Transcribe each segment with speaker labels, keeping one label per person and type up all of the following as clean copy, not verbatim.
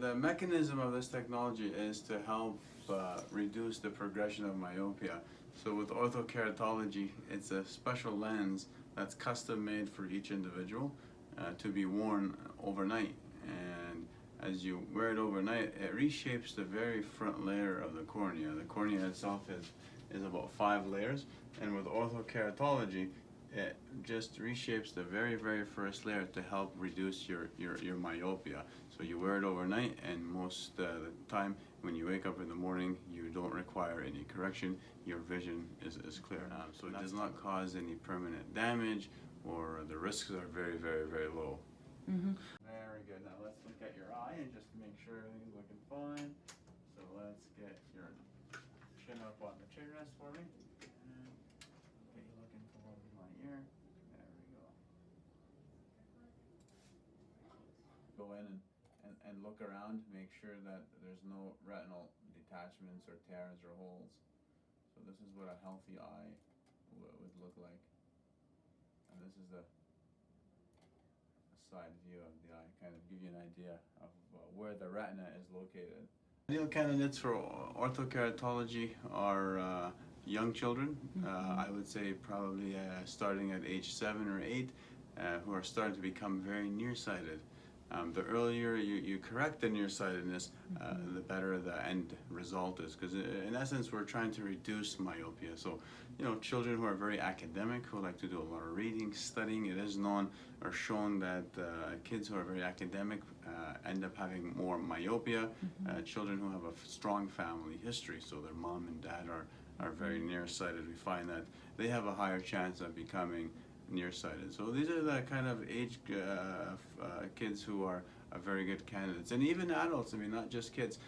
Speaker 1: the mechanism of this technology is to help reduce the progression of myopia. So with orthokeratology, it's a special lens that's custom made for each individual to be worn overnight. And as you wear it overnight, it reshapes the very front layer of the cornea. The cornea itself is about 5 layers, and with orthokeratology, it just reshapes the very first layer to help reduce your myopia. So you wear it overnight, and most of the time when you wake up in the morning, you don't require any correction. Your vision is clear. So it does not cause any permanent damage, or the risks are very low.
Speaker 2: Mm-hmm.
Speaker 1: Very good. Now let's look at your eye and just make sure everything's looking fine. So let's get your chin up on the chin rest for me. And get you looking towards my ear. There we go. Go in and look around, make sure that there's no retinal detachments or tears or holes. So this is what a healthy eye would look like. And this is the side view of the eye, kind of give you an idea of where the retina is located. Ideal candidates for orthokeratology are young children. I would say probably starting at age 7 or 8, who are starting to become very nearsighted. The earlier you correct the nearsightedness, the better the end result is, because in essence we're trying to reduce myopia. So, you know, children who are very academic, who like to do a lot of reading, studying, it is known or shown that kids who are very academic end up having more myopia. Children who have a strong family history, so their mom and dad are very nearsighted, we find that they have a higher chance of becoming nearsighted. So these are the kind of age kids who are very good candidates, and even adults. I mean, not just kids.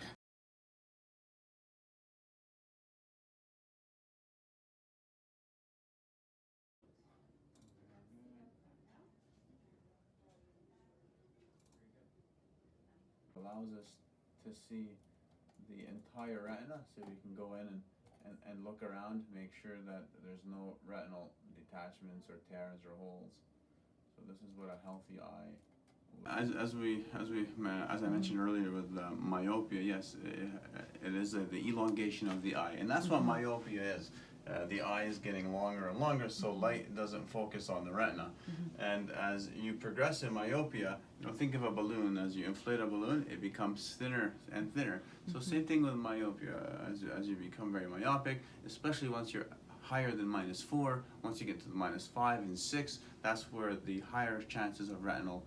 Speaker 1: Allows us to see the entire retina, so we can go in and look around, make sure that there's no retinal detachments or tears or holes. So this is what a healthy eye. As I mentioned earlier with myopia, yes, it is the elongation of the eye, and that's what myopia is. The eye is getting longer and longer, so light doesn't focus on the retina. And as you progress in myopia, you know, think of a balloon. As you inflate a balloon, it becomes thinner and thinner. So same thing with myopia. As you become very myopic, especially once you're higher than -4, once you get to the -5 and 6, that's where the higher chances of retinal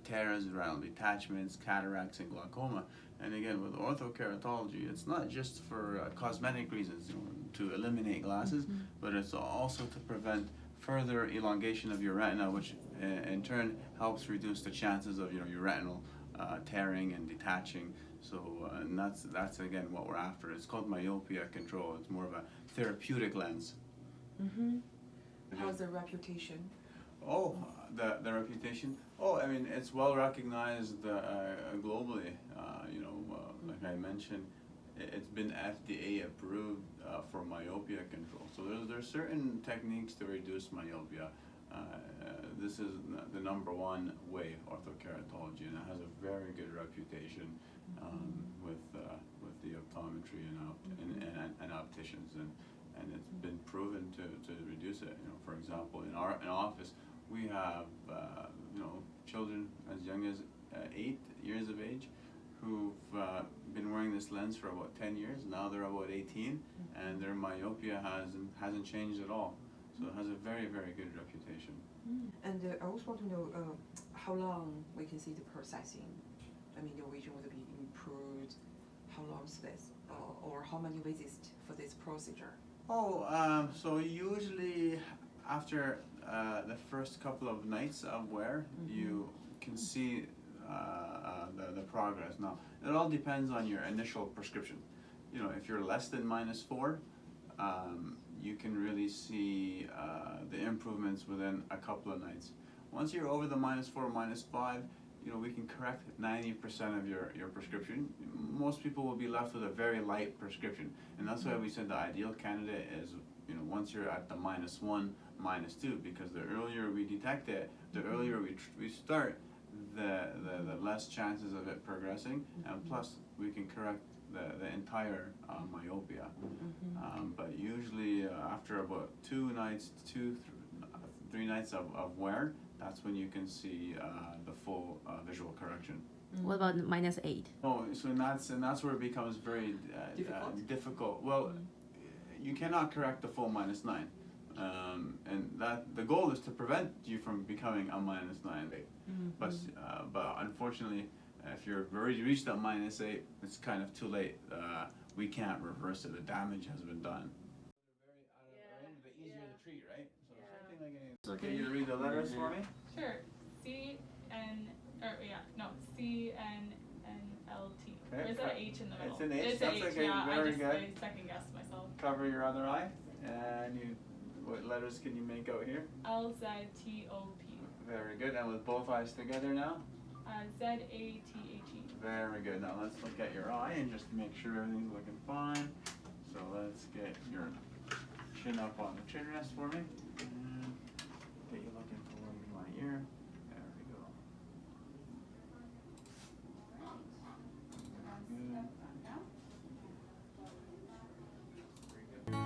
Speaker 1: tears, retinal detachments, cataracts, and glaucoma. And again, with orthokeratology, it's not just for cosmetic reasons, you know, to eliminate glasses, but it's also to prevent further elongation of your retina, which in turn helps reduce the chances of, you know, your retinal tearing and detaching. So and that's again what we're after. It's called myopia control. It's more of a therapeutic lens.
Speaker 2: How's the reputation?
Speaker 1: Oh, the reputation. Oh, I mean, it's well recognized globally. You know, like I mentioned, it's been FDA approved for myopia control. So there's certain techniques to reduce myopia. This is the #1 way, orthokeratology, and it has a very good reputation with the optometry and opticians, and it's been proven to reduce it. You know, for example, in our office, we have you know, children as young as 8 years of age who've been wearing this lens for about 10 years. Now they're about 18, and their myopia hasn't changed at all. So it has a very good reputation.
Speaker 2: And I also want to know how long we can see the processing. I mean, your vision would be improved. How long is this, or how many visits for this procedure?
Speaker 1: Oh, so usually after the first couple of nights of wear, you can see the progress. Now, it all depends on your initial prescription. You know, if you're less than -4, you can really see the improvements within a couple of nights. Once you're over the -4, -5, you know, we can correct 90% of your prescription. Most people will be left with a very light prescription, and that's why we said the ideal candidate is, you know, once you're at the -1, -2, because the earlier we detect it, the earlier we start, the less chances of it progressing, and plus we can correct the entire myopia. But usually after about 3 nights of wear, that's when you can see the full visual correction.
Speaker 3: What about -8?
Speaker 1: Oh, so that's where it becomes very difficult. Well, you cannot correct the full -9, and that the goal is to prevent you from becoming a -9. But unfortunately, if you've already reached that -8, it's kind of too late. We can't reverse it. The damage has been done. The easier the treat, right? So something like
Speaker 3: Okay.
Speaker 1: Can you read the letters for me?
Speaker 4: Sure. CNNLT.
Speaker 1: Okay.
Speaker 4: Or is that an H in the middle?
Speaker 1: It's an H.
Speaker 4: It's
Speaker 1: That's
Speaker 4: an H,
Speaker 1: okay.
Speaker 4: yeah.
Speaker 1: Very
Speaker 4: I
Speaker 1: good.
Speaker 4: second guessed myself.
Speaker 1: Cover your other eye, and what letters can you make out here?
Speaker 4: LZTOP.
Speaker 1: Very good. And with both eyes together now?
Speaker 4: ZATHE.
Speaker 1: Very good. Now let's look at your eye and just make sure everything's looking fine. So let's get your chin up on the chin rest for me. And get you looking forward to my ear. There we go. Good.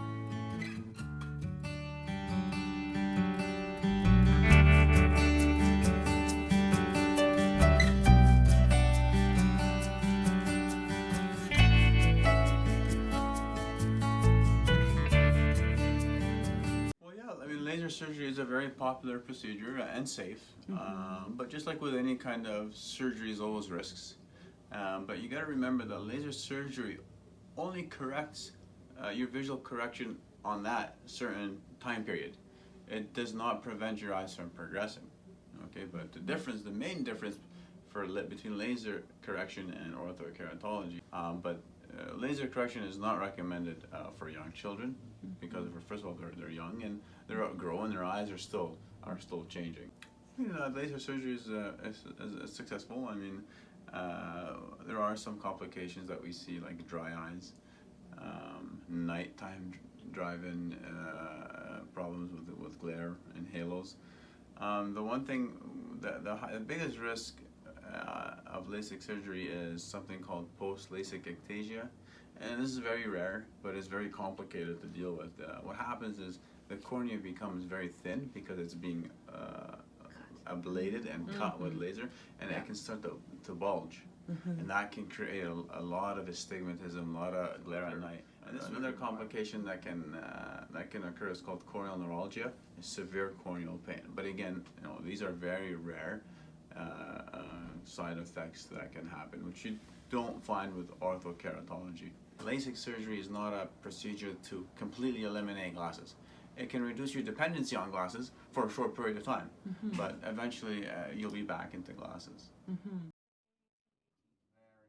Speaker 1: Laser surgery is a very popular procedure and safe, but just like with any kind of surgery, there's always risks. But you got to remember that laser surgery only corrects your visual correction on that certain time period. It does not prevent your eyes from progressing. Okay, but the main difference between laser correction and orthokeratology, laser correction is not recommended for young children because first of all they're young and they're growing, their eyes are still changing. Laser surgery is successful. I mean, there are some complications that we see like dry eyes, nighttime drive-in problems with glare and halos. The one thing, the biggest risk of LASIK surgery is something called post-LASIK ectasia, and this is very rare, but it's very complicated to deal with. What happens is the cornea becomes very thin because it's being ablated and cut with laser, and it can start to bulge, and that can create a lot of astigmatism, a lot of glare at night. And this another complication that can occur is called corneal neuralgia, severe corneal pain. But again, these are very rare side effects that can happen, which you don't find with orthokeratology. LASIK surgery is not a procedure to completely eliminate glasses. It can reduce your dependency on glasses for a short period of time, but eventually you'll be back into glasses. Very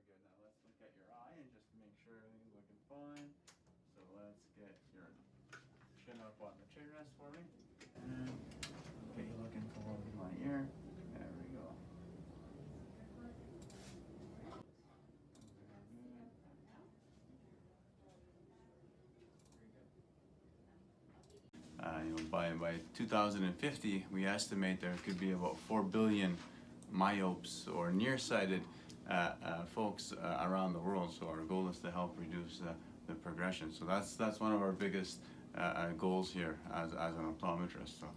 Speaker 1: good. Now let's look at your eye and just make sure everything's looking fine. So let's get your chin up on the chin rest for me. And get you looking forward to my ear. There we go. By 2050, we estimate there could be about 4 billion myopes or nearsighted folks around the world. So our goal is to help reduce the progression. So that's one of our biggest goals here as an optometrist. So.